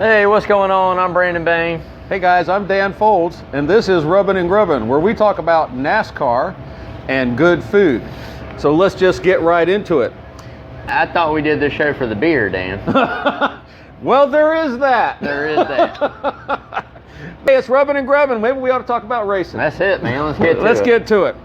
Hey, what's going on? I'm Brandon Bain. Hey guys, I'm Dan Foulds, and this is Rubbin' and Grubbin', where we talk about NASCAR and good food. So let's just get right into it. I thought we did this show for the beer, Dan. Well, there is that. There is that. Hey, it's Rubbin' and Grubbin'. Maybe we ought to talk about racing. That's it, man. Let's get to it.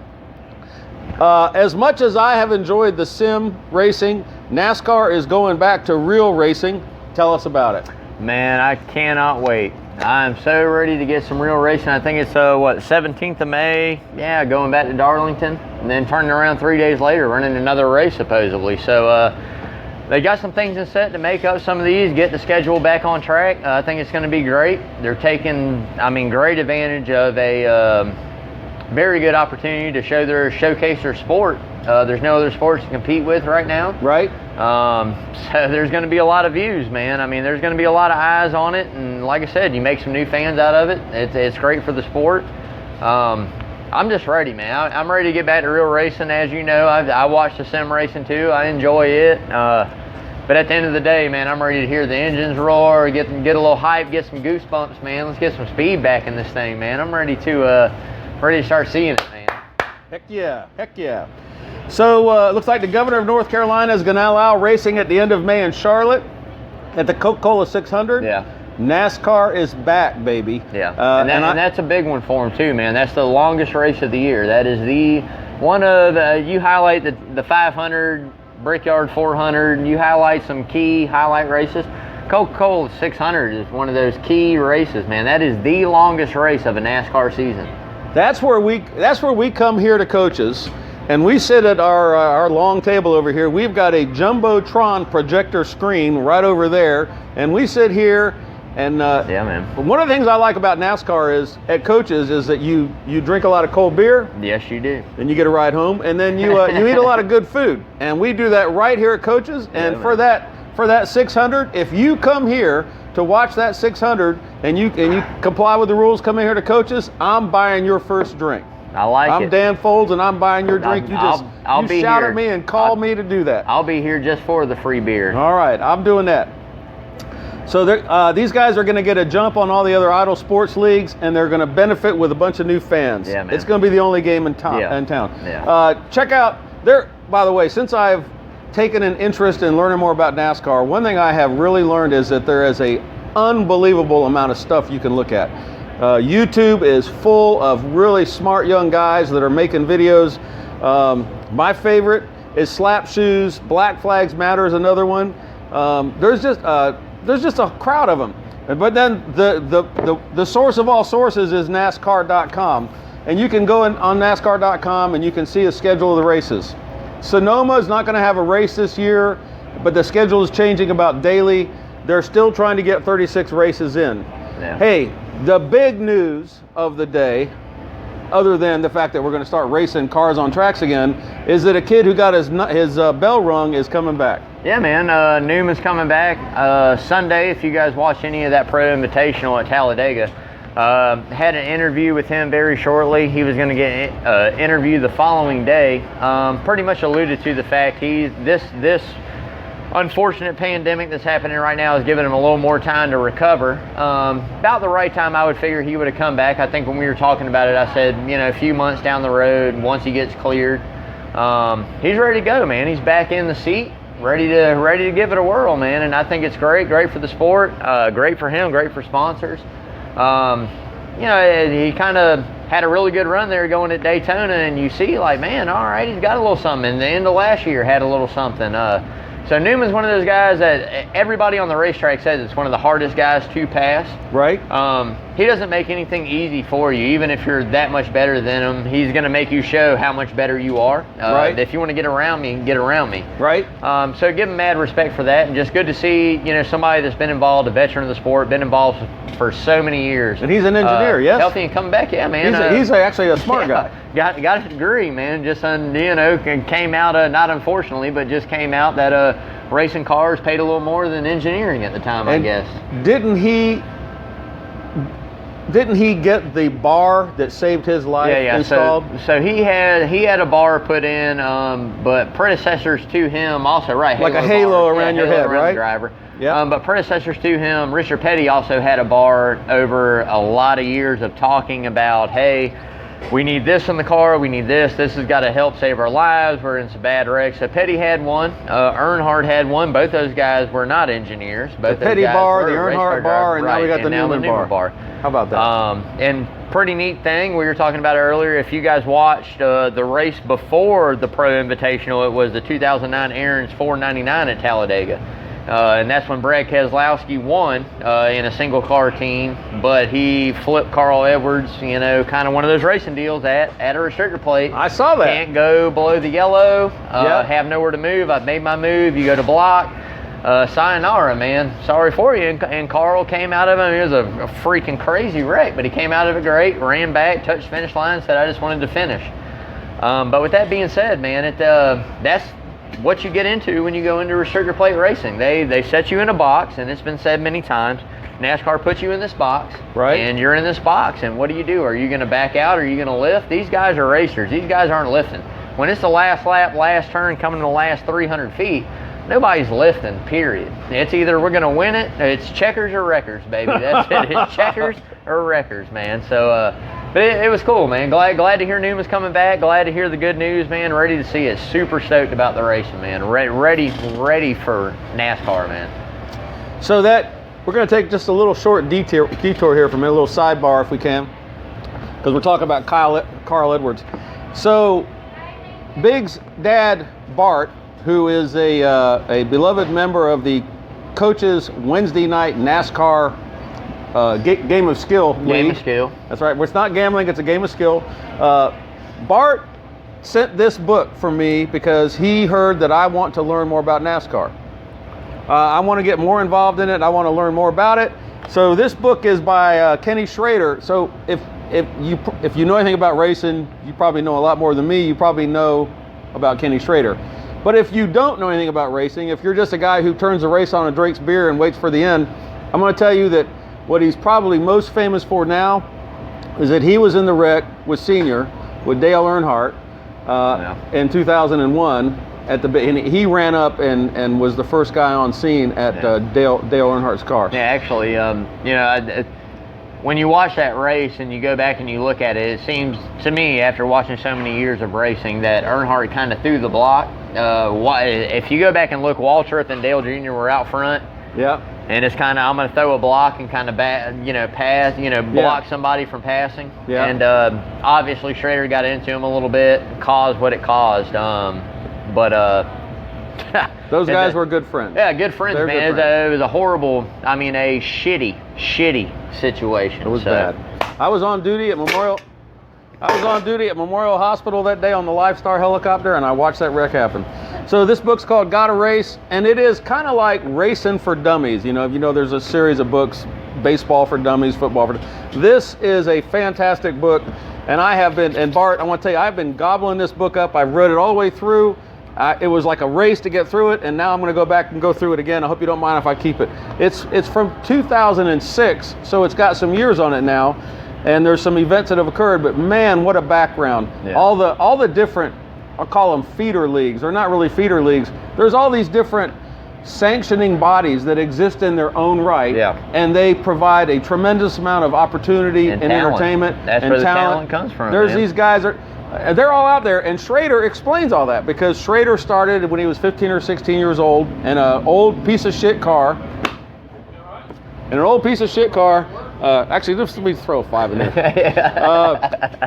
As much as I have enjoyed the sim racing, NASCAR is going back to real racing. Tell us about it. Man, I cannot wait. I'm so ready to get some real racing. I think it's, 17th of May? Yeah, going back to Darlington, and then turning around 3 days later, running another race, supposedly. So they got some things in set to make up some of these, get the schedule back on track. I think it's going to be great. They're taking, great advantage of a very good opportunity to showcase their sport. There's no other sports to compete with right now. Right. So there's going to be a lot of views, man. There's going to be a lot of eyes on it, and like I said, you make some new fans out of it. It's great for the sport. I'm just ready, man. I'm ready to get back to real racing. As you know, I watch the sim racing too. I enjoy it. But at the end of the day, man, I'm ready to hear the engines roar, get a little hype, get some goosebumps, man. Let's get some speed back in this thing, man. I'm ready to start seeing it, man. Heck yeah. So it looks like the governor of North Carolina is going to allow racing at the end of May in Charlotte at the Coca-Cola 600. Yeah. NASCAR is back, baby. Yeah, and that's a big one for them too, man. That's the longest race of the year. That is the one of you highlight the 500, Brickyard 400. You highlight some key highlight races. Coca-Cola 600 is one of those key races, man. That is the longest race of a NASCAR season. That's where we come here to coaches, and we sit at our long table over here. We've got a Jumbotron projector screen right over there, and we sit here. And yeah, man. One of the things I like about NASCAR is at coaches is that you drink a lot of cold beer. Yes, you do. And you get a ride home, and then you eat a lot of good food. And we do that right here at coaches. And yeah, for that 600, if you come here to watch that 600 and you comply with the rules coming here to coaches, I'm buying your first drink. I like it. I'm Dan Foulds, and I'm buying your drink. I'll you be shout here. At me and call me to do that. I'll be here just for the free beer. All right, I'm doing that. So these guys are going to get a jump on all the other idle sports leagues, and they're going to benefit with a bunch of new fans. Yeah, man. It's going to be the only game in town. Yeah. Check out there. By the way, since I've taken an interest in learning more about NASCAR, one thing I have really learned is that there is a unbelievable amount of stuff you can look at. YouTube is full of really smart young guys that are making videos. My favorite is Slap Shoes. Black Flags Matter is another one. There's just a crowd of them. But then the source of all sources is NASCAR.com. And you can go on NASCAR.com and you can see a schedule of the races. Sonoma is not going to have a race this year, but the schedule is changing about daily. They're still trying to get 36 races in. Yeah. Hey, the big news of the day, other than the fact that we're going to start racing cars on tracks again, is that a kid who got his bell rung is coming back. Yeah, man. Newman's coming back Sunday. If you guys watch any of that Pro Invitational at Talladega, had an interview with him very shortly. He was going to get interview the following day. Pretty much alluded to the fact this unfortunate pandemic that's happening right now is giving him a little more time to recover. About the right time I would figure he would have come back. I think when we were talking about it, I said, a few months down the road, once he gets cleared, he's ready to go, man. He's back in the seat, ready to give it a whirl, man. And I think it's great for the sport, great for him, great for sponsors. He kind of had a really good run there going at Daytona, and you see, like, man, all right, he's got a little something. And the end of last year had a little something. So Newman's one of those guys that everybody on the racetrack says it's one of the hardest guys to pass. Right. He doesn't make anything easy for you. Even if you're that much better than him, he's going to make you show how much better you are. Right. If you want to get around me, get around me. Right. So give him mad respect for that, and just good to see somebody that's been involved, a veteran of the sport, been involved for so many years. And he's an engineer, yes. Healthy and coming back, yeah, man. He's actually a smart guy. Got a degree, man. Just came out not unfortunately, but just came out that racing cars paid a little more than engineering at the time, I guess. Didn't he didn't he get the bar that saved his life installed? So he had a bar put in, but predecessors to him also, right? Like a halo around your head, right? The driver. Yeah. But predecessors to him, Richard Petty also had a bar over a lot of years of talking about, hey, we need this in the car, we need this has got to help save our lives, we're in some bad wrecks. So Petty had one, Earnhardt had one. Both those guys were not engineers. Both the Petty guys bar, were the Earnhardt bar, and now we got the Newman bar. How about that? And pretty neat thing, we were talking about it earlier, if you guys watched the race before the Pro Invitational, it was the 2009 Aaron's 499 at Talladega. And that's when Brad Keselowski won in a single car team, but he flipped Carl Edwards, you know, kind of one of those racing deals at a restrictor plate. I saw that. Can't go below the yellow, have nowhere to move. I've made my move, you go to block. Sayonara, man. Sorry for you. And Carl came out of it. It was a freaking crazy wreck, but he came out of it great, ran back, touched finish line, said, I just wanted to finish. But with that being said, man, that's what you get into when you go into restrictor plate racing. They set you in a box, and it's been said many times, NASCAR puts you in this box, right? And you're in this box, and what do? Are you going to back out? Are you going to lift? These guys are racers. These guys aren't lifting. When it's the last lap, last turn, coming to the last 300 feet, nobody's lifting, period. It's either we're going to win it, it's checkers or wreckers, baby. That's it. It's checkers or wreckers, man. So, but it was cool, man. Glad to hear Newman's coming back. Glad to hear the good news, man. Ready to see it. Super stoked about the racing, man. Ready for NASCAR, man. So that we're going to take just a little short detour here from a little sidebar, if we can, because we're talking about Carl Edwards. So Big's dad, Bart, who is a beloved member of the coaches Wednesday night NASCAR game of skill league. Game of skill. That's right. It's not gambling, it's a game of skill. Bart sent this book for me because he heard that I want to learn more about NASCAR. I want to get more involved in it. I want to learn more about it. So this book is by Kenny Schrader. So if you know anything about racing, you probably know a lot more than me. You probably know about Kenny Schrader. But if you don't know anything about racing, if you're just a guy who turns the race on and drinks beer and waits for the end, I'm going to tell you that what he's probably most famous for now is that he was in the wreck with Senior, with Dale Earnhardt, in 2001. And he ran up and was the first guy on scene at Dale Earnhardt's car. Yeah, actually, when you watch that race and you go back and you look at it, it seems to me, after watching so many years of racing, that Earnhardt kind of threw the block. If you go back and look, Waltrip and Dale Jr. were out front. Yeah. And it's kind of, I'm going to throw a block and kind of block somebody from passing. Yeah. And obviously Schrader got into him a little bit, caused what it caused. Those guys were good friends. Yeah, good friends, They're man. Good friends. It was a horrible, a shitty situation. It was bad. I was on duty at Memorial Hospital that day on the Lifestar helicopter, and I watched that wreck happen. So this book's called Gotta Race, and it is kind of like racing for dummies. You know, there's a series of books, baseball for dummies, football for dummies. This is a fantastic book, and and Bart, I want to tell you, I've been gobbling this book up. I've read it all the way through. It was like a race to get through it, and now I'm going to go back and go through it again. I hope you don't mind if I keep it. It's from 2006, so it's got some years on it now, and there's some events that have occurred. But man, what a background! Yeah. All the different, I'll call them feeder leagues. They're not really feeder leagues. There's all these different sanctioning bodies that exist in their own right, and they provide a tremendous amount of opportunity and entertainment. That's and where the talent comes from. There's these guys they're all out there, and Schrader explains all that because Schrader started when he was 15 or 16 years old in an old piece of shit car. Actually, let me throw a 5 in there.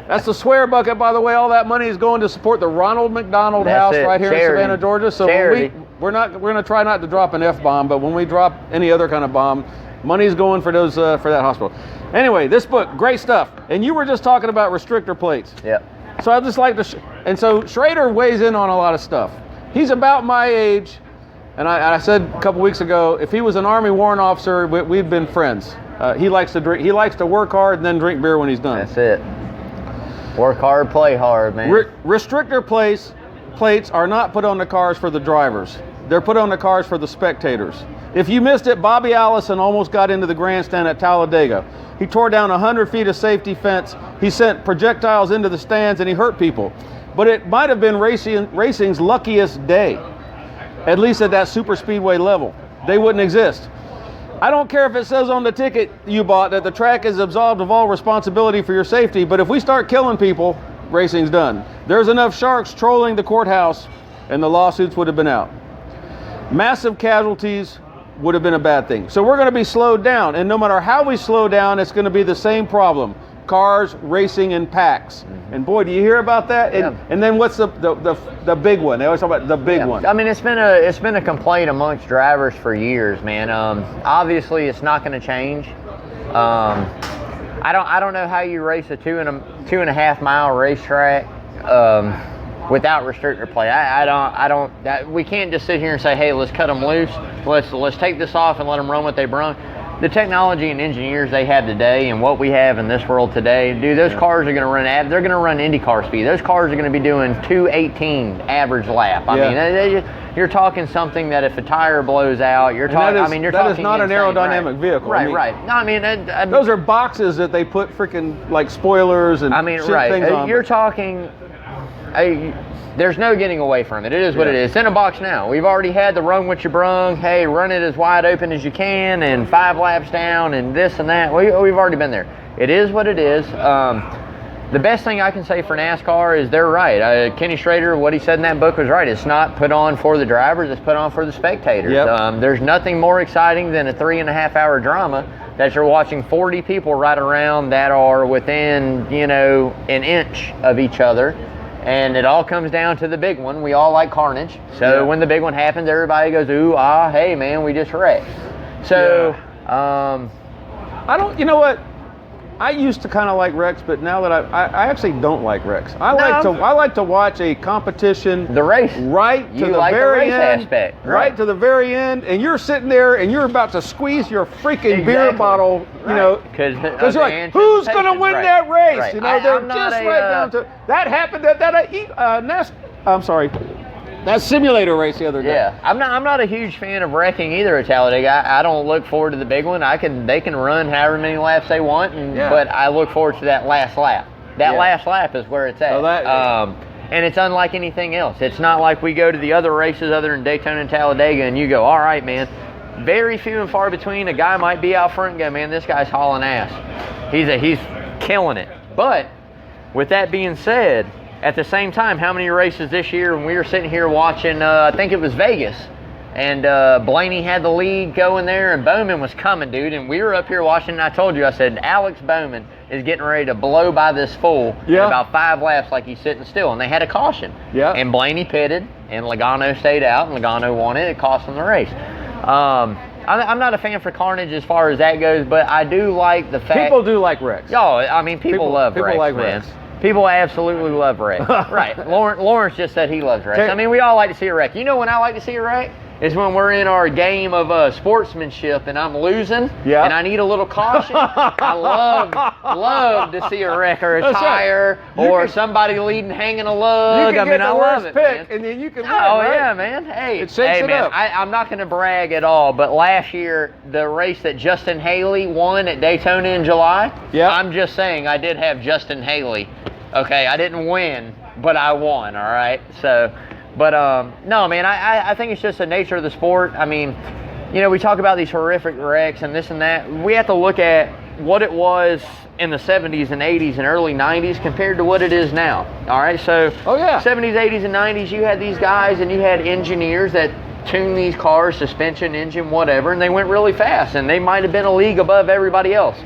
That's the swear bucket, by the way. All that money is going to support the Ronald McDonald House right here in Savannah, Georgia. So we're going to try not to drop an F-bomb, but when we drop any other kind of bomb, money's going for those for that hospital. Anyway, this book, great stuff. And you were just talking about restrictor plates. Yeah. So I just like to, and so Schrader weighs in on a lot of stuff. He's about my age, and I said a couple weeks ago, if he was an Army warrant officer, we'd been friends. He likes to drink. He likes to work hard and then drink beer when he's done. That's it. Work hard, play hard, man. Restrictor plates are not put on the cars for the drivers. They're put on the cars for the spectators. If you missed it, Bobby Allison almost got into the grandstand at Talladega. He tore down 100 feet of safety fence. He sent projectiles into the stands and he hurt people. But it might have been racing's luckiest day, at least at that super speedway level. They wouldn't exist. I don't care if it says on the ticket you bought that the track is absolved of all responsibility for your safety, but if we start killing people, racing's done. There's enough sharks trolling the courthouse and the lawsuits would have been out. Massive casualties would have been a bad thing. So we're going to be slowed down, and no matter how we slow down, it's going to be the same problem. Cars racing in packs. And boy, do you hear about that? And then what's the big one? They always talk about the big one. I mean, it's been a complaint amongst drivers for years, man. Obviously, it's not going to change. I don't know how you race a 2.5 mile racetrack without restrictor play. We can't just sit here and say, hey, let's cut them loose. Let's take this off and let them run what they brung. The technology and engineers they have today and what we have in this world today, dude, those cars are going to run, they're going to run IndyCar speed. Those cars are going to be doing 2:18 average lap. I mean, you're talking something that if a tire blows out, you're talking, that is not an aerodynamic vehicle. Right. No, I mean, those are boxes that they put freaking like spoilers and things on. You're talking, there's no getting away from it. It is what it is. It's in a box now. We've already had the run what you brung. Hey, run it as wide open as you can and 5 laps down and this and that. We've already been there. It is what it is. The best thing I can say for NASCAR is they're right. Kenny Schrader, what he said in that book was right. It's not put on for the drivers. It's put on for the spectators. There's nothing more exciting than a 3.5 hour drama that you're watching 40 people right around that are within, an inch of each other. And it all comes down to the big one. We all like carnage. So when the big one happens, everybody goes, ooh, hey, man, we just wrecked. So, I don't, you know what? I used to kind of like wrecks, but now that I actually don't like wrecks. I like to watch a competition. The race. Right to the very end. Aspect. Right to the very end, and you're sitting there and you're about to squeeze your freaking beer bottle, because you're like, who's going to win that race? Right. They're just right down to that happened at that simulator race the other day. Yeah, I'm not a huge fan of wrecking either at Talladega. I don't look forward to the big one. They can run however many laps they want, but I look forward to that last lap. That last lap is where it's at. And it's unlike anything else. It's not like we go to the other races other than Daytona and Talladega and you go, all right, man. Very few and far between. A guy might be out front and go, man, this guy's hauling ass. He's killing it. But with that being said, at the same time, how many races this year when we were sitting here watching, I think it was Vegas, and Blaney had the lead going there, and Bowman was coming, dude, and we were up here watching, and I told you, I said, Alex Bowman is getting ready to blow by this fool in about 5 laps like he's sitting still, and they had a caution. And Blaney pitted, and Logano stayed out, and Logano won it. It cost him the race. I'm not a fan for carnage as far as that goes, but I do like the fact... People do like wrecks. People love wrecks, like man. Wrecks. People absolutely love wrecks. Right. Lawrence just said he loves wrecks. I mean, we all like to see a wreck. You know when I like to see a wreck? Is when we're in our game of sportsmanship and I'm losing and I need a little caution. I love to see a wreck or a tire or somebody leading hanging a lug. I love it, man. And then you can win, yeah, man. Hey, it shakes it up. I'm not going to brag at all, but last year, the race that Justin Haley won at Daytona in July, I'm just saying I did have Justin Haley. Okay, I didn't win, but I won, all right? So... But, no, man, I think it's just the nature of the sport. I mean, we talk about these horrific wrecks and this and that. We have to look at what it was in the 70s and 80s and early 90s compared to what it is now. All right, so 70s, 80s, and 90s, you had these guys and you had engineers that tuned these cars, suspension, engine, whatever, and they went really fast, and they might have been a league above everybody else.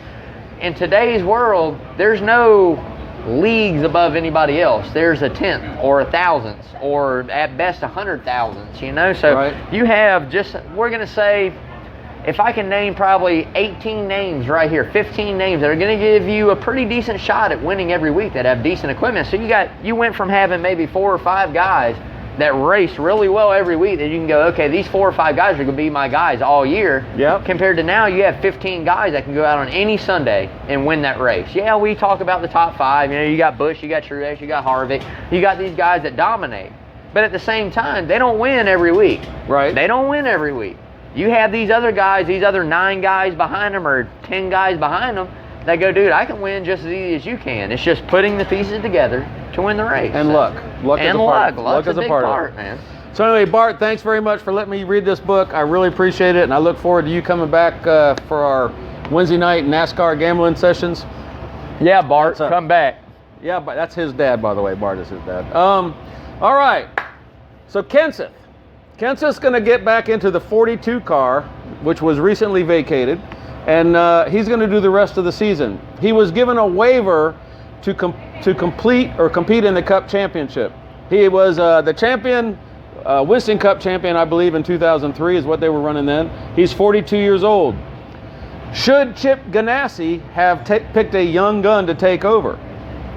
In today's world, there's no leagues above anybody else. There's a 10th or a 1,000th or at best 100,000ths, so you have we're going to say, if I can name probably 18 names right here, 15 names that are going to give you a pretty decent shot at winning every week that have decent equipment. So you went from having maybe 4 or 5 guys that race really well every week that you can go, okay, these 4 or 5 guys are going to be my guys all year. Compared to now, you have 15 guys that can go out on any Sunday and win that race. Yeah, we talk about the top 5. You got Busch, you got Truex, you got Harvick. You got these guys that dominate. But at the same time, they don't win every week. Right. They don't win every week. You have these other guys, these other 9 guys behind them or 10 guys behind them that go, dude, I can win just as easy as you can. It's just putting the pieces together to win the race. And luck. Luck is a part. Luck's a big part part, of it. man. So anyway, Bart, thanks very much for letting me read this book. I really appreciate it, and I look forward to you coming back for our Wednesday night NASCAR gambling sessions. Yeah, Bart, come back. Yeah, but that's his dad, by the way. Bart is his dad. All right. So Kenseth's going to get back into the 42 car, which was recently vacated, and he's going to do the rest of the season. He was given a waiver to compete in the Cup Championship. He was the champion. Winston Cup champion, I believe, in 2003 is what they were running then. He's 42 years old. Should Chip Ganassi have picked a young gun to take over,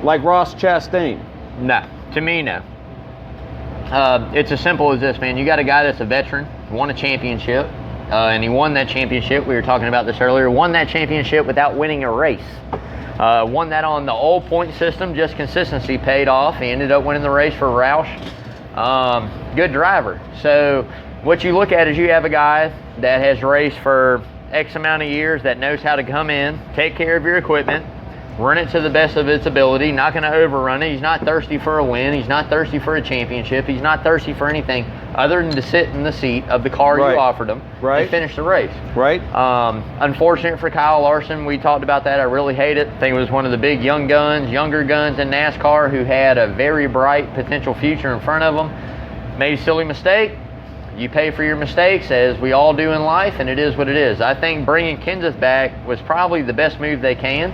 like Ross Chastain? No, to me, no. It's as simple as this, man. You got a guy that's a veteran, won a championship, and he won that championship. We were talking about this earlier. Won that championship without winning a race. Won that on the old point system, just consistency paid off. He ended up winning the race for Roush. Good driver. So what you look at is you have a guy that has raced for X amount of years, that knows how to come in, take care of your equipment, run it to the best of its ability, not going to overrun it. He's not thirsty for a win. He's not thirsty for a championship. He's not thirsty for anything other than to sit in the seat of the car you offered him and finish the race. Right. Unfortunate for Kyle Larson. We talked about that. I really hate it. I think it was one of the big younger guns in NASCAR who had a very bright potential future in front of him. Made a silly mistake. You pay for your mistakes, as we all do in life, and it is what it is. I think bringing Kenseth back was probably the best move they can.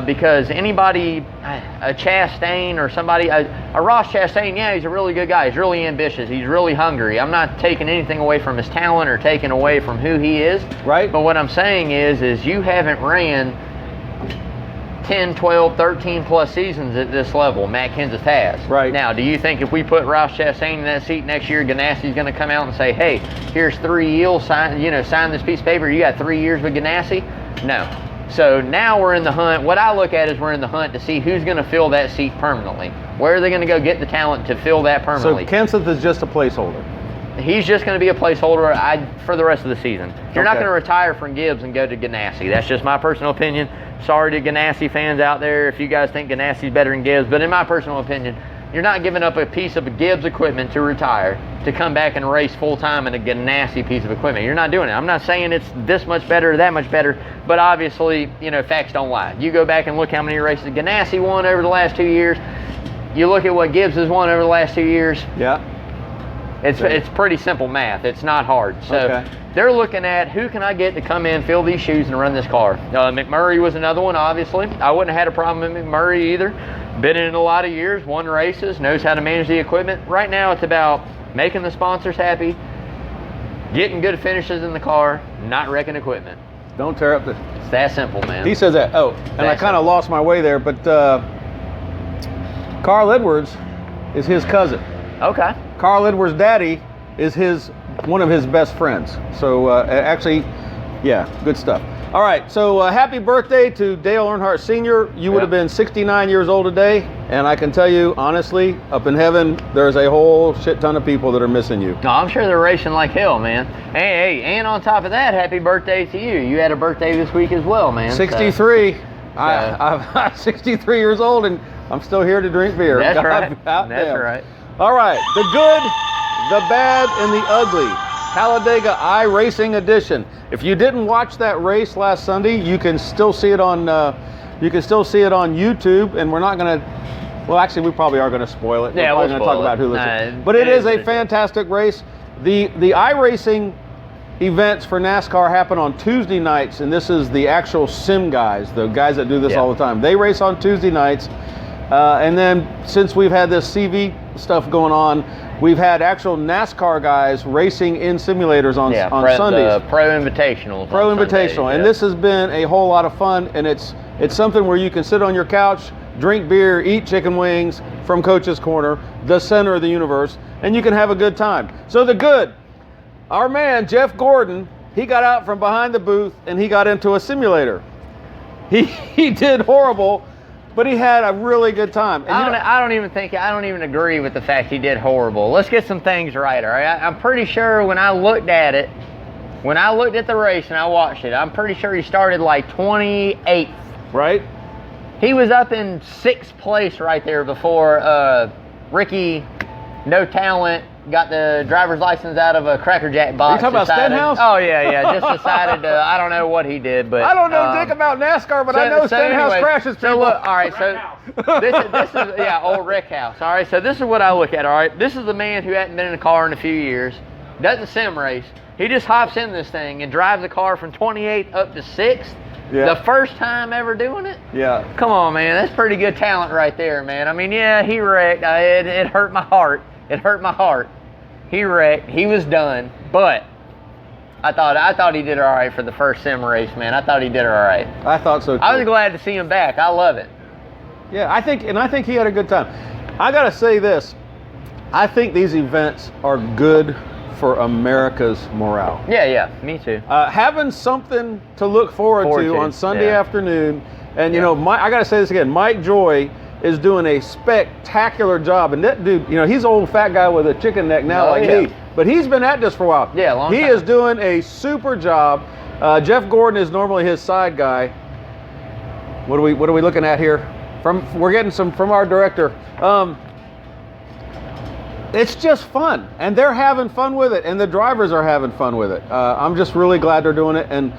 Because anybody, a Chastain or somebody, a Ross Chastain, yeah, he's a really good guy. He's really ambitious. He's really hungry. I'm not taking anything away from his talent or taking away from who he is. Right. But what I'm saying is you haven't ran 10, 12, 13 plus seasons at this level. Matt Kenseth has. Right. Now, do you think if we put Ross Chastain in that seat next year, Ganassi's going to come out and say, hey, here's 3 years, sign this piece of paper. You got 3 years with Ganassi? No. So now we're in the hunt. What I look at is we're in the hunt to see who's going to fill that seat permanently. Where are they going to go get the talent to fill that permanently? So Kenseth is just a placeholder. He's just going to be a placeholder for the rest of the season. You're not going to retire from Gibbs and go to Ganassi. That's just my personal opinion. Sorry to Ganassi fans out there if you guys think Ganassi's better than Gibbs, but in my personal opinion, you're not giving up a piece of Gibbs equipment to retire to come back and race full-time in a Ganassi piece of equipment. You're not doing it. I'm not saying it's this much better or that much better, but obviously, facts don't lie. You go back and look how many races Ganassi won over the last 2 years. You look at what Gibbs has won over the last 2 years. Yeah. It's pretty simple math. It's not hard. So they're looking at who can I get to come in, fill these shoes, and run this car. McMurray was another one, obviously. I wouldn't have had a problem with McMurray either. Been in a lot of years, won races, knows how to manage the equipment. Right now it's about making the sponsors happy, getting good finishes in the car, not wrecking equipment. Don't tear up the... It's that simple, man. He says that. Oh, and I kind of lost my way there, but Carl Edwards is his cousin. Okay. Carl Edwards' daddy is one of his best friends. So actually, yeah, good stuff. All right, so happy birthday to Dale Earnhardt Sr. You would have been 69 years old today, and I can tell you, honestly, up in heaven, there's a whole shit ton of people that are missing you. No, I'm sure they're racing like hell, man. Hey, and on top of that, happy birthday to you. You had a birthday this week as well, man. 63. I'm 63 years old, and I'm still here to drink beer. That's right. That's right. All right, the good, the bad, and the ugly. Talladega iRacing edition. If you didn't watch that race last Sunday, you can still see it on YouTube, and we're not going to. Well, actually, we probably are going to spoil it. Yeah, we're going to talk about who listens. But it is a fantastic race. The iRacing events for NASCAR happen on Tuesday nights, and this is the actual sim guys, the guys that do this all the time. They race on Tuesday nights, and then since we've had this CV stuff going on, we've had actual NASCAR guys racing in simulators on Sundays. Pro Invitational. Pro Invitational, and this has been a whole lot of fun, and it's something where you can sit on your couch, drink beer, eat chicken wings from Coach's Corner, the center of the universe, and you can have a good time. So the good, our man Jeff Gordon, he got out from behind the booth and he got into a simulator. He did horrible but he had a really good time. And I don't even agree with the fact he did horrible. Let's get some things right, all right? I'm pretty sure when I looked at the race and I watched it, I'm pretty sure he started like 28th. Right? He was up in 6th place right there before Ricky, no talent, got the driver's license out of a Cracker Jack box. Are you talking about Stenhouse? Oh, yeah. Just decided to, I don't know what he did, but. I don't know dick about NASCAR, but I know Stenhouse crashes people. So look, all right, so this is, yeah, old Rickhouse. All right, so this is what I look at, all right? This is the man who hadn't been in a car in a few years, doesn't sim race. He just hops in this thing and drives the car from 28th up to 6th. Yeah. The first time ever doing it? Yeah. Come on, man. That's pretty good talent right there, man. I mean, yeah, he wrecked. It hurt my heart. It hurt my heart. He wrecked. He was done. But I thought he did all right for the first sim race, man. I thought he did all right. I thought so too. I was glad to see him back. I love it. Yeah, I think he had a good time. I got to say this. I think these events are good for America's morale. Yeah, me too. Having something to look forward to on Sunday afternoon, and you know, I got to say this again, Mike Joy is doing a spectacular job, and that dude, you know, he's an old fat guy with a chicken neck now, me, but he's been at this for a while. Yeah, long time. He is doing a super job. Jeff Gordon is normally his side guy. What are we looking at here? We're getting some from our director. It's just fun, and they're having fun with it, and the drivers are having fun with it. I'm just really glad they're doing it, and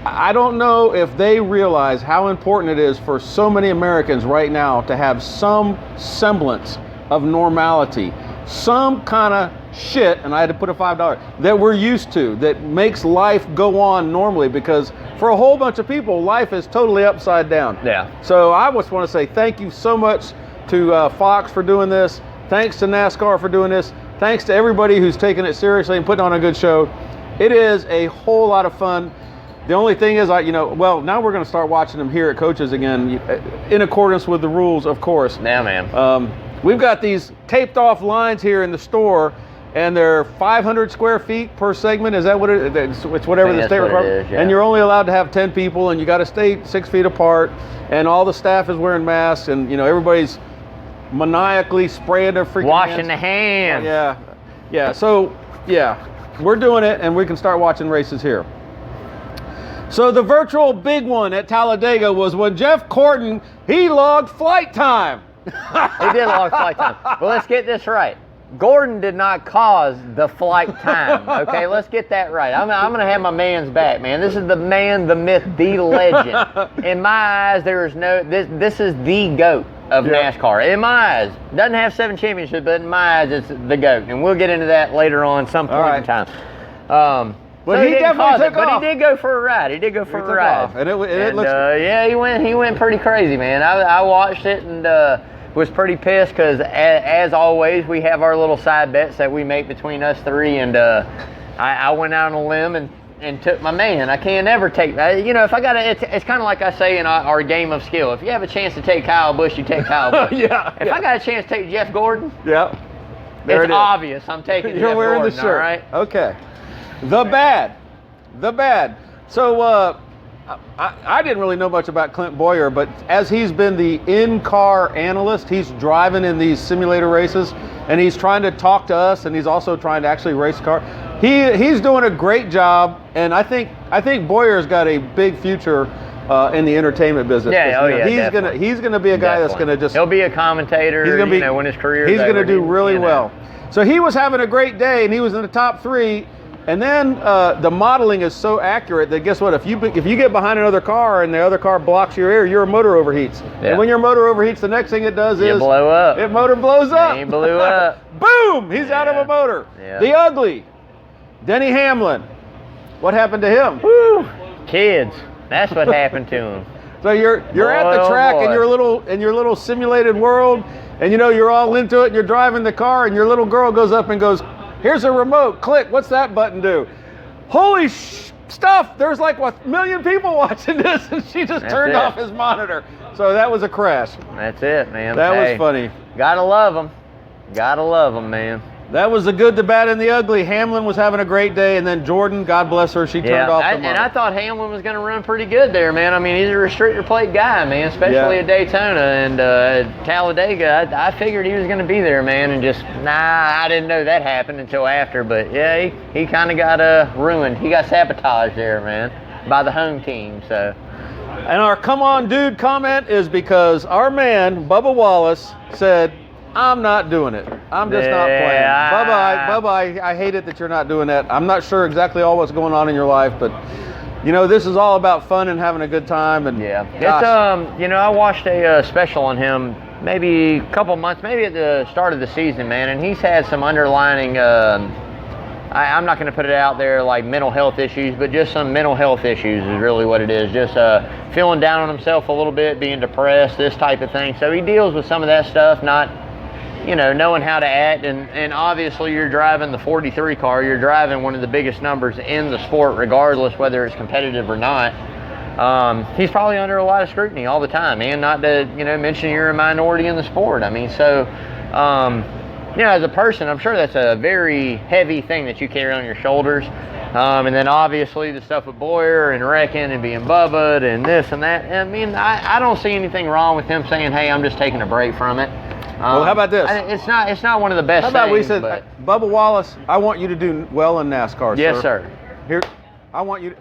I don't know if they realize how important it is for so many Americans right now to have some semblance of normality, some kind of shit, and I had to put a $5, that we're used to, that makes life go on normally, because for a whole bunch of people, life is totally upside down. Yeah. So I just want to say thank you so much to Fox for doing this. Thanks to NASCAR for doing this. Thanks to everybody who's taking it seriously and putting on a good show. It is a whole lot of fun. The only thing is, now we're going to start watching them here at Coaches again, in accordance with the rules, of course. Yeah, man. We've got these taped off lines here in the store, and they're 500 square feet per segment. Is that what it is? It's whatever the state requires. And you're only allowed to have 10 people, and you got to stay 6 feet apart, and all the staff is wearing masks, and everybody's maniacally spraying their freaking washing the hands. Yeah. So we're doing it, and we can start watching races here. So the virtual big one at Talladega was when Jeff Gordon, he logged flight time. He did log flight time. But let's get this right. Gordon did not cause the flight time. Okay, let's get that right. I'm going to have my man's back, man. This is the man, the myth, the legend. In my eyes, there is no. This is the GOAT of NASCAR. In my eyes, doesn't have 7 championships, but in my eyes, it's the GOAT, and we'll get into that later on some point in time. But he definitely took off. But he did go for a ride. He took off. And it looks. He went pretty crazy, man. I watched it and was pretty pissed because, as always, we have our little side bets that we make between us three, and I went out on a limb and took my man. I can't ever take that. If I got to, it's kind of like I say in our game of skill. If you have a chance to take Kyle Busch, you take Kyle Busch. If I got a chance to take Jeff Gordon, it's obvious I'm taking Jeff Gordon. You're wearing the shirt. All right? Okay. The bad. So I didn't really know much about Clint Boyer, but as he's been the in-car analyst, he's driving in these simulator races, and he's trying to talk to us, and he's also trying to actually race a car. He's doing a great job, and I think Boyer's got a big future in the entertainment business. He's gonna be a guy that's gonna just. He'll be a commentator. He's gonna be when his career. He's gonna do really well. So he was having a great day, and he was in the top 3. And then the modeling is so accurate that guess what? If you get behind another car and the other car blocks your air, your motor overheats. Yeah. And when your motor overheats, the next thing it does is blow up. Your motor blows up. He blew up. Boom! He's out of a motor. Yeah. The ugly, Denny Hamlin. What happened to him? Woo! Kids. That's what happened to him. So you're at the track in your little simulated world, and you're all into it. And you're driving the car, and your little girl goes up and goes, "Here's a remote. Click. What's that button do?" Holy stuff! There's like 1 million people watching this, and she just turned off his monitor. So that was a crash. That's it, man. That was funny. Gotta love them. Gotta love them, man. That was the good, the bad, and the ugly. Hamlin was having a great day, and then Jordan, God bless her, she turned off the motor. And I thought Hamlin was going to run pretty good there, man. I mean, he's a restrictor plate guy, man, especially at Daytona and Talladega. I figured he was going to be there, man, and just, I didn't know that happened until after. But, yeah, he kind of got ruined. He got sabotaged there, man, by the home team, so. And our come on dude comment is because our man, Bubba Wallace, said, I'm not doing it. I'm just not playing. Bubba, I hate it that you're not doing that. I'm not sure exactly all what's going on in your life, but you know, this is all about fun and having a good time. And it's you know, I watched a special on him maybe a couple months, maybe at the start of the season, man, and he's had some underlining. I'm not going to put it out there like mental health issues, but just some mental health issues is really what it is. Just feeling down on himself a little bit, being depressed, this type of thing. So he deals with some of that stuff, not, you know, knowing how to act, and obviously you're driving the 43 car, you're driving one of the biggest numbers in the sport, regardless whether it's competitive or not. He's probably under a lot of scrutiny all the time, man, not to, you know, mention you're a minority in the sport. I mean, so, you know, as a person, I'm sure that's a very heavy thing that you carry on your shoulders. And then obviously the stuff with Boyer and wrecking and being Bubba and this and that. I mean, I don't see anything wrong with him saying, hey, I'm just taking a break from it. Well, how about this? It's not one of the best things. How about we said, Bubba Wallace, I want you to do well in NASCAR, yes, sir. Here, I want you to,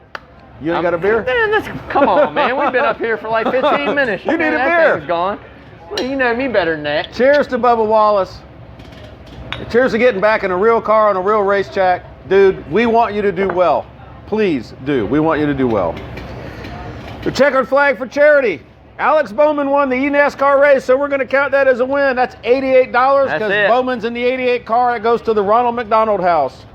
you ain't got a beer? Man, come on, man. We've been up here for like 15 minutes. You need a beer. That thing's gone. Well, you know me better than that. Cheers to Bubba Wallace. Cheers to getting back in a real car on a real racetrack. Dude, we want you to do well. Please do. We want you to do well. The checkered flag for charity. Alex Bowman won the NASCAR race, so we're going to count that as a win. That's $88 because Bowman's in the 88 car. It goes to the Ronald McDonald House.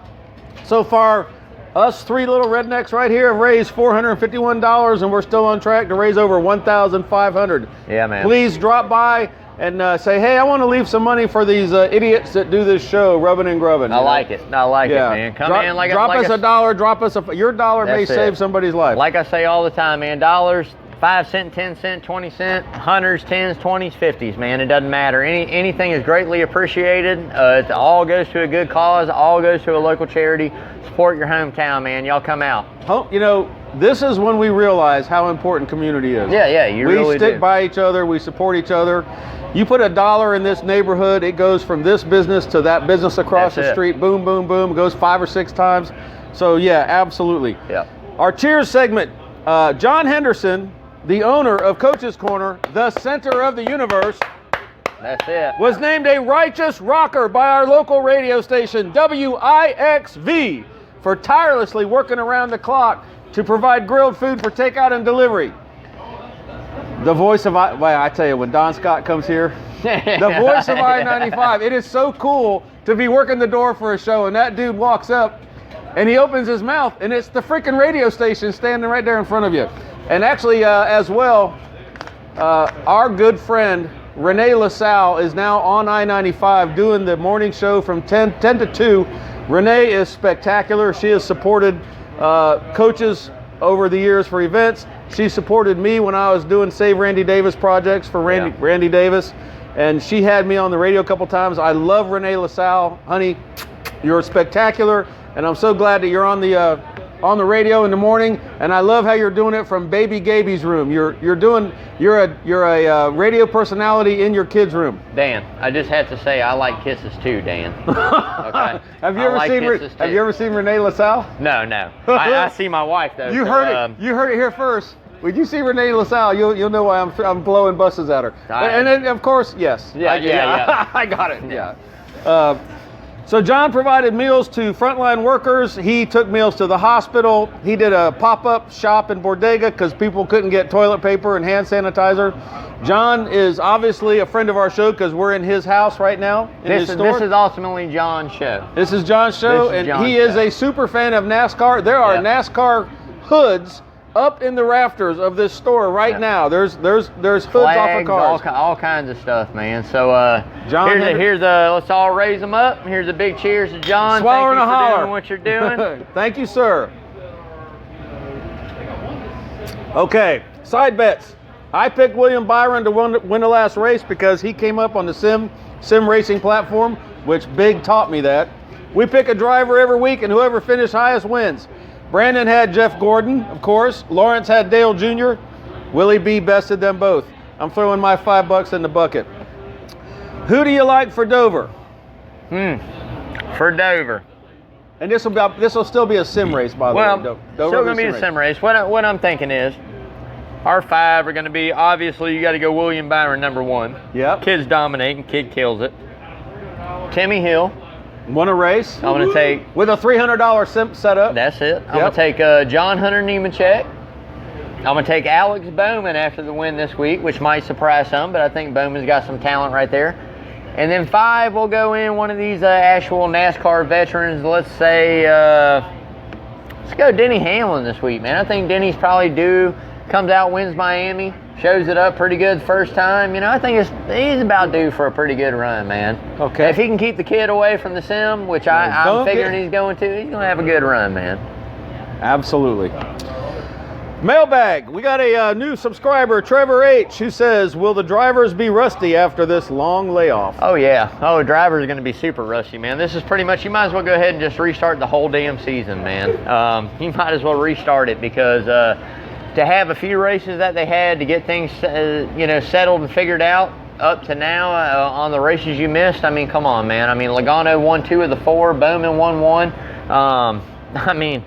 So far, us three little rednecks right here have raised $451, and we're still on track to raise over $1,500. Yeah, man. Please drop by and say, hey, I want to leave some money for these idiots that do this show, Rubbing and Grubbing. I like it, man. Come in like drop us a dollar. Drop us your dollar may save somebody's life. Like I say all the time, man. Dollars. 5 cent, 10 cent, 20 cent, hundreds, tens, 20s, 50s, man. It doesn't matter. Anything is greatly appreciated. It all goes to a good cause. All goes to a local charity. Support your hometown, man. Y'all come out. You know, this is when we realize how important community is. Yeah, you really do. We stick by each other. We support each other. You put a dollar in this neighborhood, it goes from this business to that business across the street. Boom, boom, boom. It goes 5 or 6 times. So, yeah, absolutely. Yeah. Our cheers segment, John Henderson, the owner of Coach's Corner, the center of the universe. That's it. Was named a righteous rocker by our local radio station, WIXV, for tirelessly working around the clock to provide grilled food for takeout and delivery. The voice of I tell you, when Don Scott comes here, the voice of I-95. It is so cool to be working the door for a show, and that dude walks up and he opens his mouth, and it's the freaking radio station standing right there in front of you. And actually, as well, our good friend Renee LaSalle is now on I-95 doing the morning show from 10 to 2. Renee is spectacular. She has supported coaches over the years for events. She supported me when I was doing Save Randy Davis projects for Randy Davis. And she had me on the radio a couple times. I love Renee LaSalle. Honey, you're spectacular. And I'm so glad that you're on the radio in the morning, and I love how you're doing it from Baby Gaby's room. You're a radio personality in your kid's room. Dan, I just have to say I like kisses too, Dan. Okay. Have you ever seen Renee LaSalle? No. I see my wife though. You heard it. You heard it here first. When you see Renee LaSalle, you'll know why I'm blowing buses at her. And then of course, yes. Yeah. I got it. Yeah. So John provided meals to frontline workers. He took meals to the hospital. He did a pop-up shop in Bodega because people couldn't get toilet paper and hand sanitizer. John is obviously a friend of our show because we're in his house right now. This is ultimately John's show. This is John's show, and he is a super fan of NASCAR. There are NASCAR hoods up in the rafters of this store right now. There's hoods flags, off of cars. all kinds of stuff, man. So John, let's all raise them up. Here's a big cheers to John. Swallow and a holler. Doing what you're doing. Thank you, sir. Okay, side bets. I picked William Byron to win the last race because he came up on the sim racing platform. which Big taught me that. We pick a driver every week, and whoever finished highest wins. Brandon had Jeff Gordon, of course. Lawrence had Dale Jr. Willie B bested them both. I'm throwing my $5 in the bucket. Who do you like for Dover? For Dover. And this will still be a sim race, by the way. Well, still going to be a sim race. What I'm thinking is, our 5 are going to be, obviously, you got to go William Byron, number 1. Yep. Kid's dominating. Kid kills it. Timmy Hill. Won a race. I'm going to take... With a $300 sim setup. That's it. I'm going to take John Hunter Nemechek. I'm going to take Alex Bowman after the win this week, which might surprise some, but I think Bowman's got some talent right there. And then 5, we'll go in one of these actual NASCAR veterans. Let's say, let's go Denny Hamlin this week, man. I think Denny's probably due. Comes out, wins Miami, shows it up pretty good first time. You know, I think he's about due for a pretty good run, man. Okay. If he can keep the kid away from the sim, which I'm figuring he's going to have a good run, man. Absolutely. Mailbag. We got a new subscriber, Trevor H., who says, will the drivers be rusty after this long layoff? Oh, yeah. Oh, drivers are going to be super rusty, man. This is pretty much, you might as well go ahead and just restart the whole damn season, man. You might as well restart it because to have a few races that they had to get things, settled and figured out up to now on the races you missed, I mean, come on, man. I mean, Logano won 2 of the 4. Bowman won 1. I mean...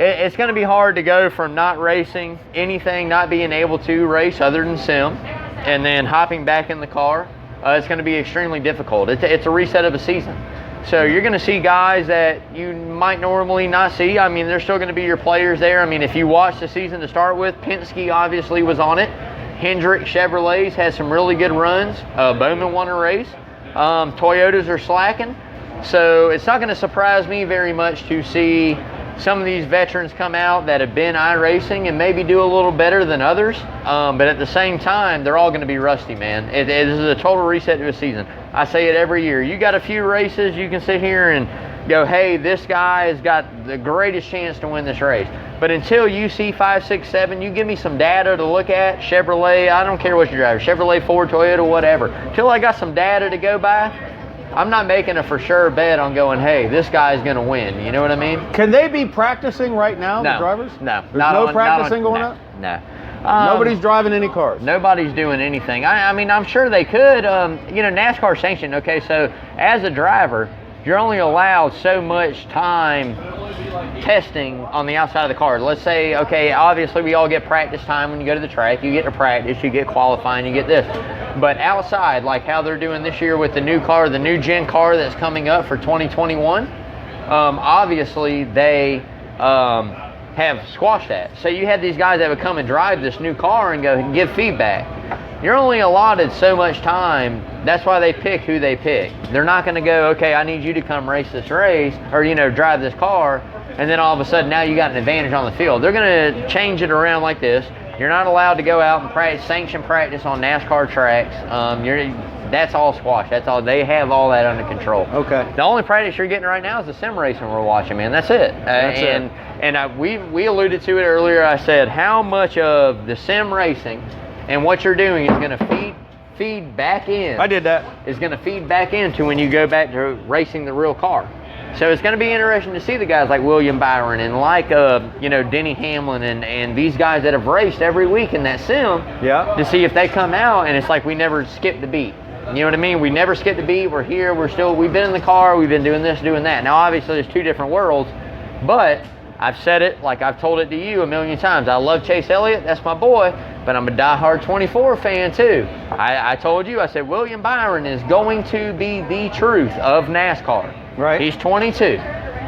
It's going to be hard to go from not racing anything, not being able to race other than sim, and then hopping back in the car. It's going to be extremely difficult. It's a reset of a season. So you're going to see guys that you might normally not see. I mean, there's still going to be your players there. I mean, if you watch the season to start with, Penske obviously was on it. Hendrick Chevrolets had some really good runs. Bowman won a race. Toyotas are slacking. So it's not going to surprise me very much to see some of these veterans come out that have been iRacing and maybe do a little better than others. But at the same time, they're all going to be rusty, man. It is a total reset to a season. I say it every year. You got a few races, you can sit here and go, hey, this guy has got the greatest chance to win this race. But until you see 5, 6, 7, you give me some data to look at, Chevrolet, I don't care what you're driving, Chevrolet, Ford, Toyota, whatever. Until I got some data to go by, I'm not making a for sure bet on going, hey, this guy's going to win. You know what I mean? Can they be practicing right now, the drivers? No. There's no practicing going on? No. Nobody's driving any cars? Nobody's doing anything. I mean, I'm sure they could. NASCAR sanctioned. Okay, so as a driver, you're only allowed so much time testing on the outside of the car. Let's say, okay, obviously we all get practice time when you go to the track. You get to practice, you get qualifying, you get this. But outside, like how they're doing this year with the new car, the new gen car that's coming up for 2021, obviously they have squashed that. So you had these guys that would come and drive this new car and go and give feedback. You're only allotted so much time. That's why they pick who they pick. They're not going to go, okay, I need you to come race this race or, drive this car. And then all of a sudden now you got an advantage on the field. They're going to change it around like this. You're not allowed to go out and practice, sanction practice on NASCAR tracks. That's all squash. That's all. They have all that under control. Okay. The only practice you're getting right now is the sim racing we're watching, man. That's it. We alluded to it earlier. I said how much of the sim racing and what you're doing is going to feed back in. I did that. Is going to feed back into when you go back to racing the real car. So it's going to be interesting to see the guys like William Byron and like Denny Hamlin and these guys that have raced every week in that sim. Yeah. To see if they come out and it's like we never skipped the beat. You know what I mean? We never skipped the beat. We're here. We've been in the car. We've been doing this, doing that. Now, obviously, there's 2 different worlds, but I've said it like I've told it to you a million times. I love Chase Elliott. That's my boy, but I'm a diehard 24 fan too. I told you, I said, William Byron is going to be the truth of NASCAR. Right. He's 22.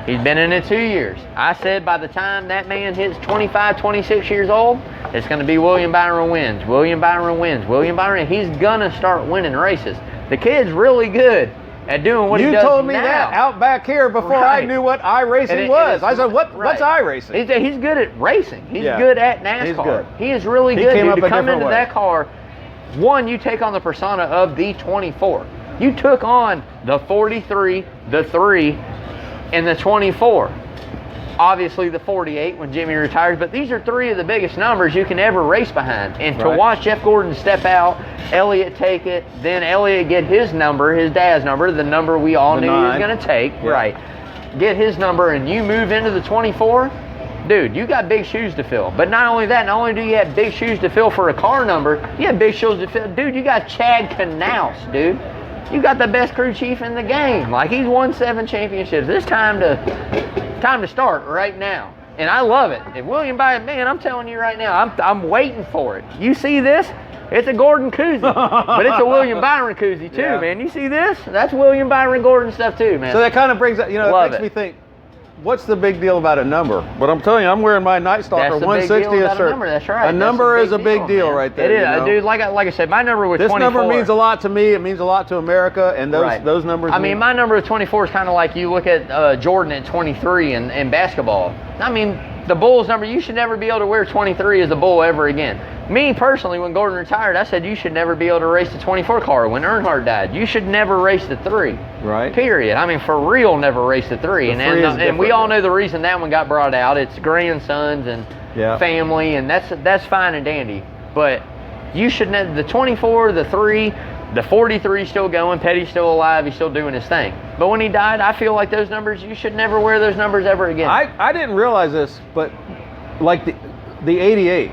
He's been in it 2 years. I said by the time that man hits 25, 26 years old, it's going to be William Byron wins. William Byron wins. William Byron, he's going to start winning races. The kid's really good at doing what he does now. You told me that out back here before I knew what iRacing was. I said, what's iRacing? He's good at racing. He's good at NASCAR. He's good. He is really good. To come into that car, one, you take on the persona of the 24. You took on the 43, the 3, and the 24. obviously the 48 when Jimmy retires, but these are 3 of the biggest numbers you can ever race behind. And to watch Jeff Gordon step out, Elliott take it, then Elliott get his number, his dad's number, the number we all knew he was going to take, right? Get his number, and you move into the 24, dude, you got big shoes to fill. But not only that, not only do you have big shoes to fill for a car number, you have big shoes to fill. Dude, you got Chad Knaus, dude. You got the best crew chief in the game. Like, he's won 7 championships. It's time to start right now. And I love it. If William Byron, man, I'm telling you right now, I'm waiting for it. You see this? It's a Gordon koozie, but it's a William Byron koozie too, man. You see this? That's William Byron Gordon stuff too, man. So that kind of brings up, it makes me think, what's the big deal about a number? But I'm telling you, I'm wearing my Night Stalker 160th shirt. That's right. A number is a big deal right there. It is, dude. Like I said, my number was 24. This number means a lot to me. It means a lot to America, and those numbers. I mean, my number of 24 is kind of like you look at Jordan at 23 in basketball. I mean, the Bulls number, you should never be able to wear 23 as a Bull ever again. Me personally, when Gordon retired, I said you should never be able to race the 24 car. When Earnhardt died, you should never race the 3. Right. Period. I mean, for real, never race the 3. And we all know the reason that one got brought out. It's grandsons and family, and that's fine and dandy. But you should never, the 24, the 3, the 43 still going. Petty's still alive. He's still doing his thing. But when he died, I feel like those numbers, you should never wear those numbers ever again. I didn't realize this, but like the 88.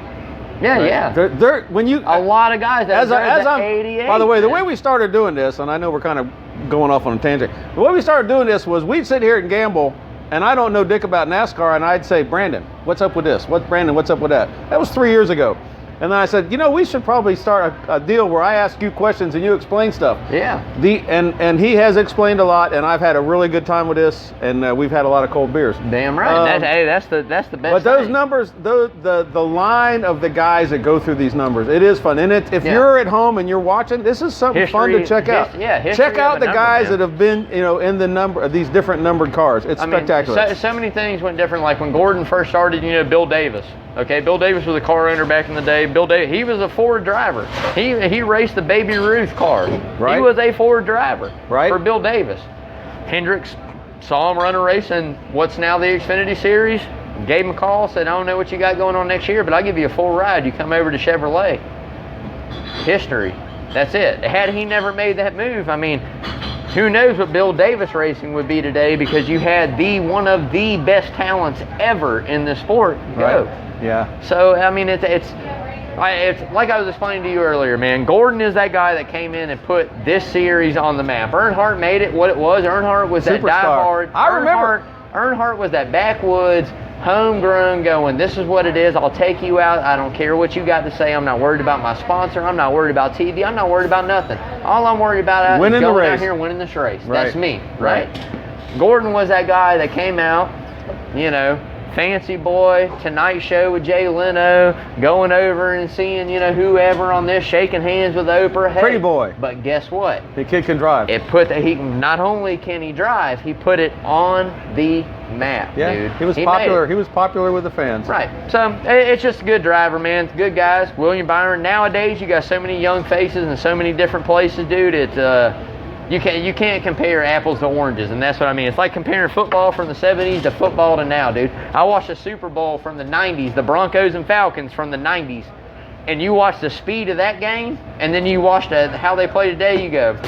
Yeah, yeah. When you a lot of guys that I'm 88. By the way, the way we started doing this, and I know we're kind of going off on a tangent. The way we started doing this was we'd sit here and gamble, and I don't know dick about NASCAR, and I'd say, Brandon, what's up with this? Brandon, what's up with that? That was 3 years ago. And then I said, we should probably start a deal where I ask you questions and you explain stuff. Yeah. And he has explained a lot, and I've had a really good time with this, and we've had a lot of cold beers. Damn right. That's the best. But those numbers, the line of the guys that go through these numbers, it is fun. And if you're at home and you're watching, this is something fun to check out. Check out the guys that have been, in the number of these different numbered cars. It's spectacular. So many things went different. Like when Gordon first started, Bill Davis. Okay, Bill Davis was a car owner back in the day. Bill Davis, he was a Ford driver. He raced the Baby Ruth car. Right. He was a Ford driver for Bill Davis. Hendricks saw him run a race in what's now the Xfinity Series, gave him a call, said, I don't know what you got going on next year, but I'll give you a full ride. You come over to Chevrolet. History. That's it. Had he never made that move, I mean, who knows what Bill Davis racing would be today, because you had one of the best talents ever in the sport go. Right. Yeah. So, I mean, it's like I was explaining to you earlier, man. Gordon is that guy that came in and put this series on the map. Earnhardt made it what it was. Earnhardt was that diehard. I remember. Earnhardt was that backwoods, homegrown going, this is what it is. I'll take you out. I don't care what you got to say. I'm not worried about my sponsor. I'm not worried about TV. I'm not worried about nothing. All I'm worried about is going out here and winning this race. Right. That's me, right? Gordon was that guy that came out, Fancy Boy, Tonight Show with Jay Leno, going over and seeing, whoever on this, shaking hands with Oprah. Hey, Pretty boy. But guess what? The kid can drive. Not only can he drive, he put it on the map, dude. He was popular. He was popular with the fans. Right. So it's just a good driver, man. Good guys. William Byron. Nowadays, you got so many young faces and so many different places, dude. It's You can't compare apples to oranges, and that's what I mean. It's like comparing football from the 70s to football to now, dude. I watched a Super Bowl from the 90s, the Broncos and Falcons from the 90s, and you watch the speed of that game, and then you watch how they play today, you go,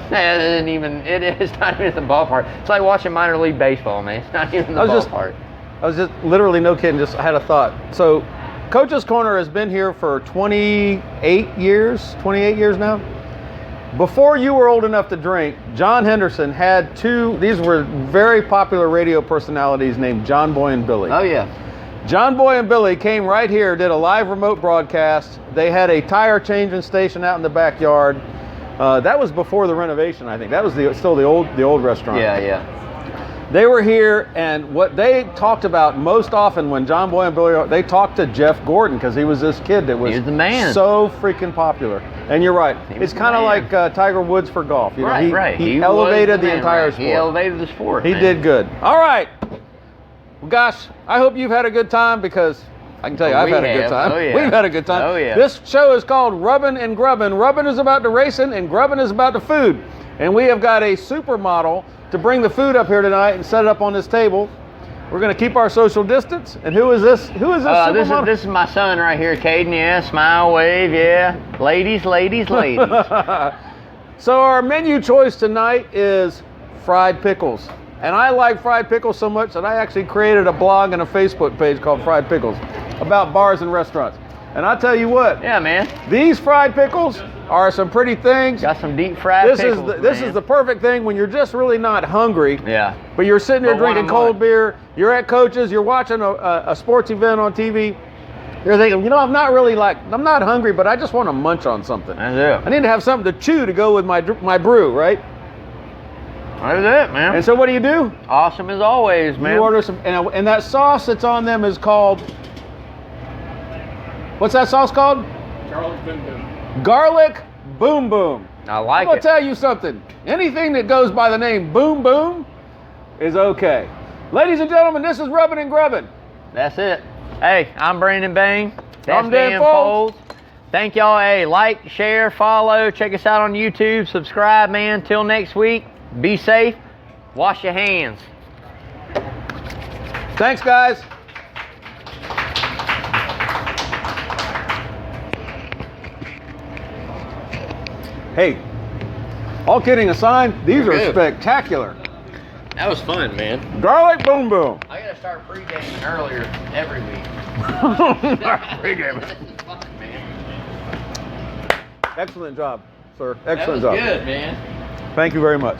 it's not even the ballpark. It's like watching minor league baseball, man. It's not even the ballpark. I was just literally, no kidding, just had a thought. So, Coach's Corner has been here for 28 years now. Before you were old enough to drink, John Henderson had these were very popular radio personalities named John Boy and Billy. Oh, yeah. John Boy and Billy came right here, did a live remote broadcast. They had a tire changing station out in the backyard. That was before the renovation, I think. That was still the old restaurant. Yeah, yeah. They were here, and what they talked about most often when John Boy and Billy, they talked to Jeff Gordon, because he was this kid that was the man. So freaking popular. And you're right. It's kind of like Tiger Woods for golf. He elevated the entire sport. He elevated the sport. He did good. All right. Well, gosh, I hope you've had a good time, because I can tell you I've had a good time. Oh, yeah. We've had a good time. Oh, yeah. This show is called Rubbin' and Grubbin'. Rubbin' is about the racing, and grubbin' is about the food. And we have got a supermodel to bring the food up here tonight and set it up on this table. We're going to keep our social distance. And who is this? Who is this? This is my son right here, Caden. Yeah, smile, wave, yeah. Ladies, ladies, ladies. So our menu choice tonight is fried pickles. And I like fried pickles so much that I actually created a blog and a Facebook page called Fried Pickles about bars and restaurants. And I tell you what. Yeah, man. These fried pickles are some pretty things. Got some deep fried pickles. This is the perfect thing when you're just really not hungry. Yeah. But you're sitting there drinking cold beer. You're at Coach's. You're watching a sports event on TV. You're thinking, you know, I'm not hungry, but I just want to munch on something. That's it. I need to have something to chew to go with my brew, right? That's it, man. And so what do? Awesome as always, man. You order some, and that sauce that's on them is called, what's that sauce called? Garlic Boom Boom. Garlic Boom Boom. I like I'm going it. to tell you something. Anything that goes by the name Boom Boom is okay. Ladies and gentlemen, this is Rubbin' and Grubbin'. That's it. Hey, I'm Brandon Bain. I'm Dan Foulds. Thank y'all. Hey, like, share, follow. Check us out on YouTube. Subscribe, man. Till next week. Be safe. Wash your hands. Thanks, guys. Hey, all kidding aside, these are good. spectacular. That was fun, man. Garlic Boom Boom. I gotta start pre-gaming earlier every week. Pre-gaming. This is fun, man. Excellent job, sir. That Excellent was job. good, man. Thank you very much.